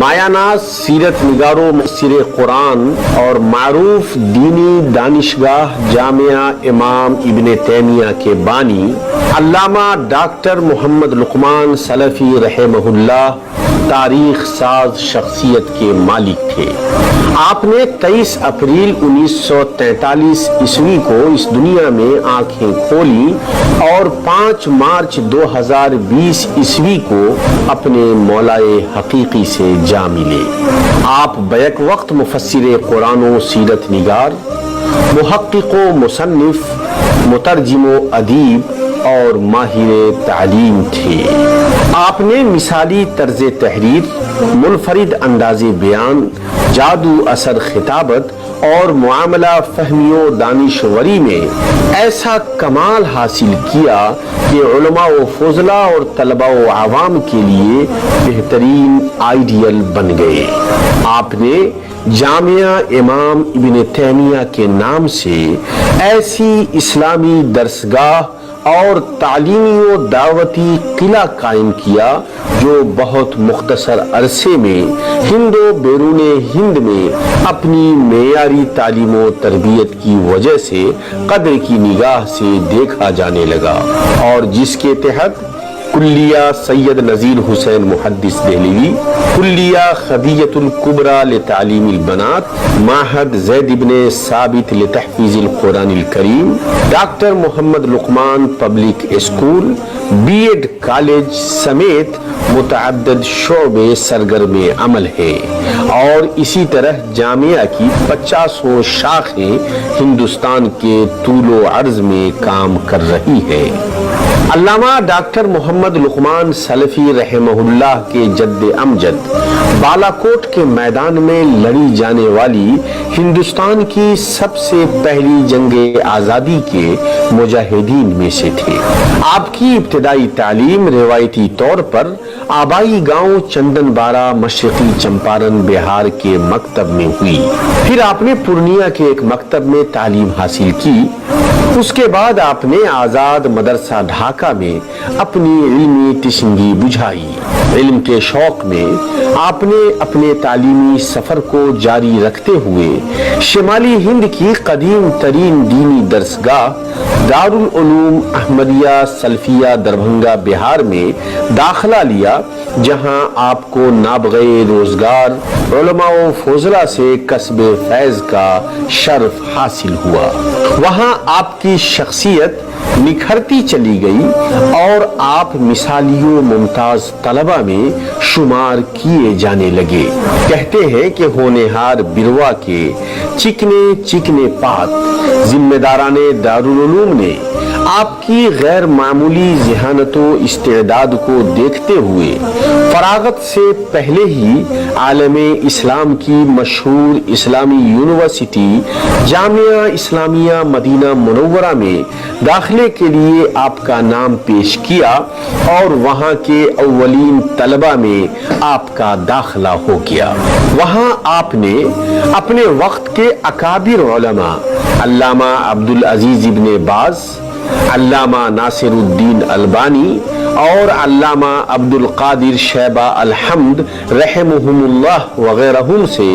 مایاناز سیرت نگاروں مفسر قرآن اور معروف دینی دانشگاہ جامعہ امام ابن تیمیہ کے بانی علامہ ڈاکٹر محمد لقمان سلفی رحمہ اللہ تاریخ ساز شخصیت کے مالک تھے۔ آپ نے 23 اپریل 1943 عیسوی کو اس دنیا میں آنکھیں کھولی اور 5 مارچ 2020 عیسوی کو اپنے مولائے حقیقی سے جا ملے۔ آپ بیک وقت مفسر قرآن و سیرت نگار، محقق و مصنف، مترجم و ادیب اور ماہر تعلیم تھے۔ آپ نے مثالی طرز تحریر، منفرد انداز بیان، جادو اثر خطابت اور معاملہ فہمی و دانشوری میں ایسا کمال حاصل کیا کہ علماء و فضلاء اور طلباء و عوام کے لیے بہترین آئیڈیل بن گئے۔ آپ نے جامعہ امام ابن تیمیہ کے نام سے ایسی اسلامی درسگاہ اور تعلیمی و دعوتی قلعہ قائم کیا جو بہت مختصر عرصے میں ہند و بیرون ہند میں اپنی معیاری تعلیم و تربیت کی وجہ سے قدر کی نگاہ سے دیکھا جانے لگا، اور جس کے تحت کلیہ سید نذیر حسین محدث دہلوی، کلیہ خدیجۃ الکبریٰ لتعلیم البنات، معہد زید بن ثابت لتحفیظ القرآن الکریم، doctor Muhammad Luqman public school, B Ed college سمیت متعدد شعبے سرگرم عمل ہیں، اور اسی طرح جامعہ کی 50 شاخیں ہندوستان کے طول و عرض میں کام کر رہی ہیں۔ علامہ ڈاکٹر محمد لقمان سلفی رحمہ اللہ کے جد امجد بالاکوٹ کے میدان میں لڑی جانے والی ہندوستان کی سب سے پہلی جنگ آزادی کے مجاہدین میں سے تھے۔ آپ کی ابتدائی تعلیم روایتی طور پر آبائی گاؤں چندن بارہ مشرقی چمپارن بہار کے مکتب میں ہوئی، پھر آپ نے پورنیہ کے ایک مکتب میں تعلیم حاصل کی۔ اس کے بعد آپ نے آزاد مدرسہ ڈھاکہ میں اپنی علمی تشنگی بجھائی۔ علم کے شوق میں آپ نے اپنے تعلیمی سفر کو جاری رکھتے ہوئے شمالی ہند کی قدیم ترین دینی درسگاہ دارالعلوم احمدیہ سلفیہ دربھنگا بہار میں داخلہ لیا، جہاں آپ کو نابغہ روزگار علماء و فضلاء سے کسب فیض کا شرف حاصل ہوا۔ وہاں آپ کی شخصیت نکھرتی چلی گئی اور آپ مثالی و ممتاز طلبہ میں شمار کیے جانے لگے۔ کہتے ہیں کہ ہونہار بروا کے چکنے چکنے پات ذمہ داران دارالعلوم نے آپ کی غیر معمولی ذہانت و استعداد کو دیکھتے ہوئے فراغت سے پہلے ہی عالم اسلام کی مشہور اسلامی یونیورسٹی جامعہ اسلامیہ مدینہ منورہ میں داخلے کے لیے آپ کا نام پیش کیا، اور وہاں کے اولین طلبہ میں آپ کا داخلہ ہو گیا۔ وہاں آپ نے اپنے وقت کے اکابر علماء علامہ عبدالعزیز ابن باز، علامہ ناصر الدین البانی اور علامہ عبدالقادر شیبہ الحمد رحمہم اللہ وغیرہم سے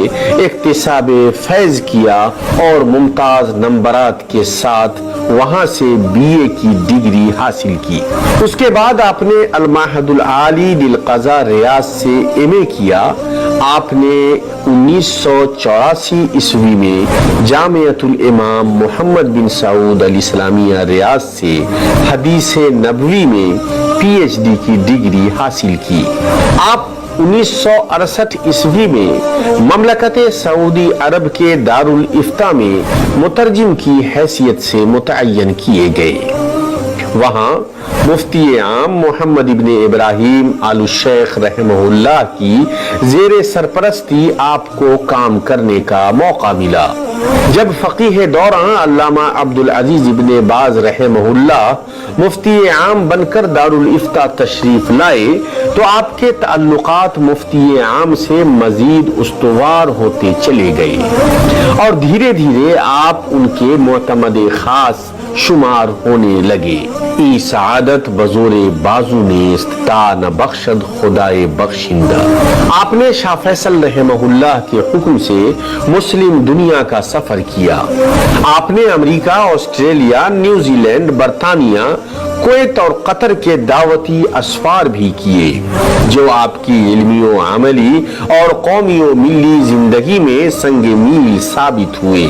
اکتساب فیض کیا، اور ممتاز نمبرات کے ساتھ وہاں سے BA کی ڈگری حاصل کی۔ اس کے بعد آپ نے المعہد العالی للقضاء ریاض سے MA کیا۔ آپ نے 1984 عیسوی میں جامعۃ الامام محمد بن سعود الاسلامیہ ریاض سے حدیث نبوی میں PhD کی ڈگری حاصل کی۔ آپ 1968 عیسوی میں مملکت سعودی عرب کے دارالافتاء میں مترجم کی حیثیت سے متعین کیے گئے۔ وہاں مفتی عام محمد ابن ابراہیم آل الشیخ رحمہ اللہ کی زیر سرپرستی آپ کو کام کرنے کا موقع ملا۔ جب فقیہ دوران علامہ عبدالعزیز ابن باز رحمہ اللہ مفتی عام بن کر دارالافتاء تشریف لائے تو آپ کے تعلقات مفتی عام سے مزید استوار ہوتے چلے گئے، اور دھیرے دھیرے آپ ان کے معتمد خاص شمار ہونے لگے۔ ای سعادت بزور بازو نیست تا نہ بخشد خدائے بخشندہ۔ آپ نے شاہ فیصل رحمہ اللہ کے حکم سے مسلم دنیا کا سفر کیا۔ آپ نے امریکہ، آسٹریلیا، نیوزی لینڈ، برطانیہ، کویت اور قطر کے دعوتی اسفار بھی کیے، جو آپ کی علمی و عملی اور قومی و ملی زندگی میں سنگ میل ثابت ہوئے۔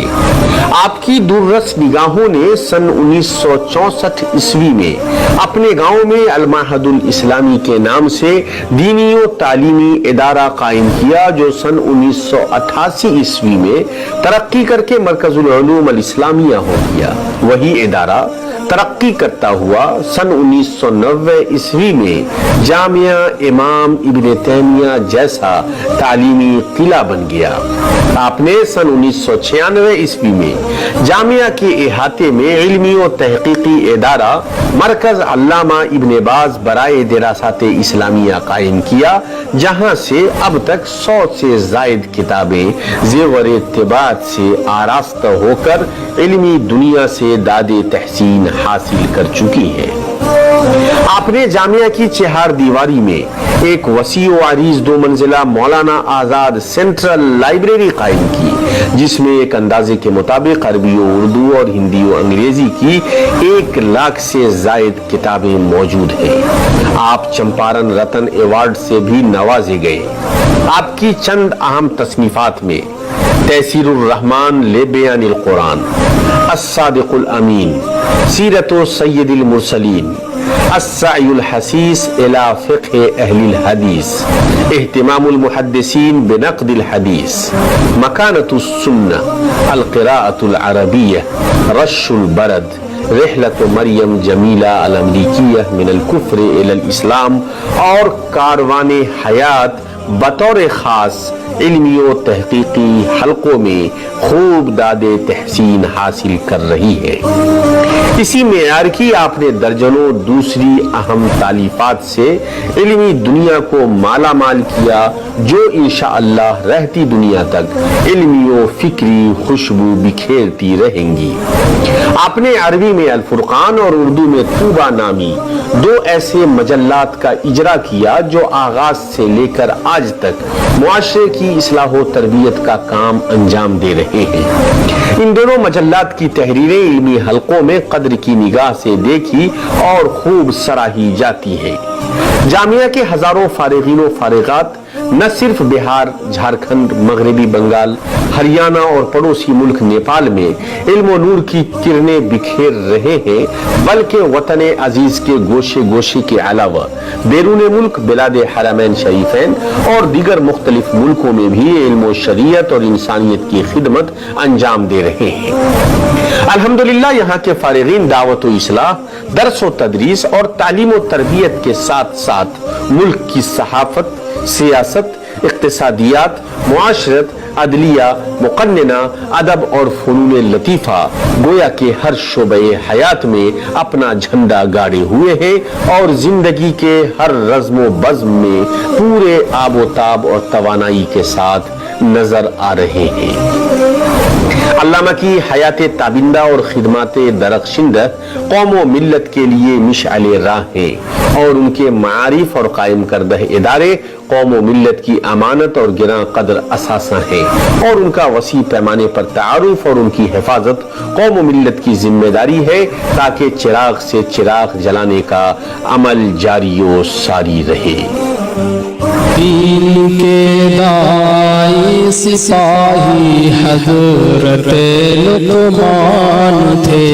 آپ کی دوررس نگاہوں نے سن 1964 عیسوی میں اپنے گاؤں میں المعہد الاسلامی کے نام سے دینی و تعلیمی ادارہ قائم کیا، جو سن 1988 عیسوی میں ترقی کر کے مرکز العلوم الاسلامیہ ہو گیا۔ وہی ادارہ ترقی کرتا ہوا سن 1990 عیسوی میں جامعہ امام ابن تیمیہ جیسا تعلیمی قلعہ بن گیا۔ آپ نے سن 1996 عیسوی میں جامعہ کے احاطے میں علمی و تحقیقی ادارہ مرکز علامہ ابن باز برائے دراسات اسلامیہ قائم کیا، جہاں سے اب تک 100 سے زائد کتابیں زیور طباعت سے آراستہ ہو کر علمی دنیا سے داد تحسین حاصل کر چکی ہے۔ آپ نے جامعہ کی چہار دیواری میں ایک وسیع و عریض 2 منزلہ مولانا آزاد سینٹرل لائبریری قائم کی، جس میں ایک اندازے کے مطابق عربی و اردو اور ہندی و انگریزی کی 1 لاکھ سے زائد کتابیں موجود ہیں۔ آپ چمپارن رتن ایوارڈ سے بھی نوازے گئے۔ آپ کی چند اہم تصنیفات میں تیسیر الرحمن لبیان القرآن، الصادق الامین، سیرت سید المرسلین، السعی الحسیس الی فقہ اہل الحدیث، اہتمام المحدثین بنقد الحدیث، مکانۃ السنہ، القراءۃ العربیہ، رش البرد، رحلت مریم جمیلہ الامریکیہ من الکفر الی الاسلام اور کاروان حیات بطور خاص علمی و تحقیقی حلقوں میں خوب داد تحسین حاصل کر رہی ہے۔ اسی معیار کی آپ نے درجنوں دوسری اہم تالیفات سے علمی دنیا کو مالا مال کیا، جو انشاءاللہ رہتی دنیا تک علمی و فکری خوشبو بکھیرتی رہیں گی۔ آپ نے عربی میں الفرقان اور اردو میں طوبہ نامی 2 ایسے مجلات کا اجرا کیا، جو آغاز سے لے کر آج تک معاشرے کی اصلاح و تربیت کا کام انجام دے رہے ہیں۔ ان دونوں مجلات کی تحریریں علمی حلقوں میں قدر کی نگاہ سے دیکھی اور خوب سراہی جاتی ہیں۔ جامعہ کے ہزاروں فارغین و فارغات نہ صرف بہار، جھارکھنڈ، مغربی بنگال، ہریانہ اور پڑوسی ملک نیپال میں علم و نور کی کرنیں بکھیر رہے ہیں، بلکہ وطن عزیز کے گوشے گوشے کے علاوہ بیرون ملک بلاد حرمین شریفین اور دیگر مختلف ملکوں میں بھی علم و شریعت اور انسانیت کی خدمت انجام دے رہے ہیں۔ الحمدللہ یہاں کے فارغین دعوت و اصلاح، درس و تدریس اور تعلیم و تربیت کے ساتھ ساتھ ملک کی صحافت، سیاست، اقتصادیات، معاشرت، عدلیہ، مقننہ، ادب اور فنون لطیفہ گویا کہ ہر شعبہ حیات میں اپنا جھنڈا گاڑے ہوئے ہیں اور زندگی کے ہر رزم و بزم میں پورے آب و تاب اور توانائی کے ساتھ نظر آ رہے ہیں۔ علامہ کی حیات تابندہ اور خدمات درخشندہ قوم و ملت کے لیے مشعل راہ ہیں، اور ان کے معارف اور قائم کردہ ادارے قوم و ملت کی امانت اور گراں قدر اثاثہ ہیں، اور ان کا وسیع پیمانے پر تعارف اور ان کی حفاظت قوم و ملت کی ذمہ داری ہے، تاکہ چراغ سے چراغ جلانے کا عمل جاری و ساری رہے۔ دین کے دائی سپاہی حضرت لقمان تھے،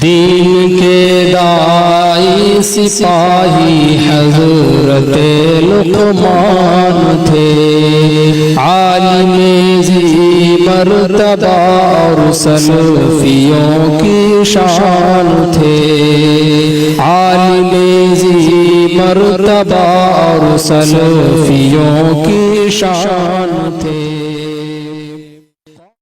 دین کے دائی سپاہی حضرت لقمان تھے، عالم ذی مرتبہ اور سلفیوں کی شان تھے، عالم ذی مرتبہ اور سلفیوں کی شان تھے۔